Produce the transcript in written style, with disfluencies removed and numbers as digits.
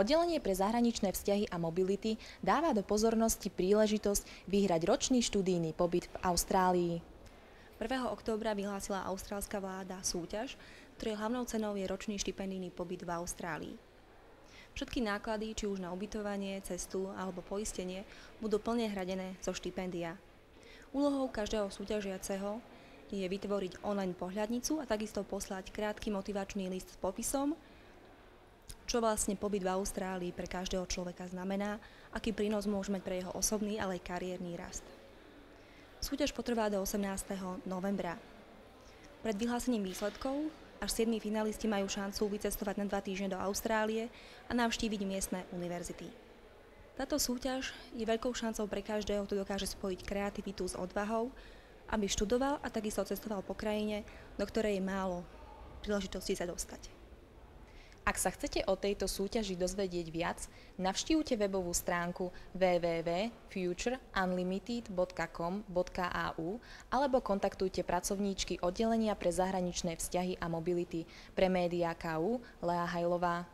Oddelenie pre zahraničné vzťahy a mobility dáva do pozornosti príležitosť vyhrať ročný študijný pobyt v Austrálii. 1. októbra vyhlásila austrálska vláda súťaž, ktorej hlavnou cenou je ročný štipendijný pobyt v Austrálii. Všetky náklady, či už na ubytovanie, cestu alebo poistenie, budú plne hradené zo štipendia. Úlohou každého súťažiaceho je vytvoriť online pohľadnicu a takisto poslať krátky motivačný list s popisom, čo vlastne pobyt v Austrálii pre každého človeka znamená, aký prínos môže mať pre jeho osobný, ale aj kariérny rast. Súťaž potrvá do 18. novembra. Pred vyhlásením výsledkov až 7 finalisti majú šancu vycestovať na 2 týždne do Austrálie a navštíviť miestne univerzity. Táto súťaž je veľkou šancou pre každého, kto dokáže spojiť kreativitu s odvahou, aby študoval a takisto cestoval po krajine, do ktorej je málo príležitostí sa dostať. Ak sa chcete o tejto súťaži dozvedieť viac, navštívte webovú stránku www.futureunlimited.com.au alebo kontaktujte pracovníčky oddelenia pre zahraničné vzťahy a mobility pre médiá KU Lea Hajlová.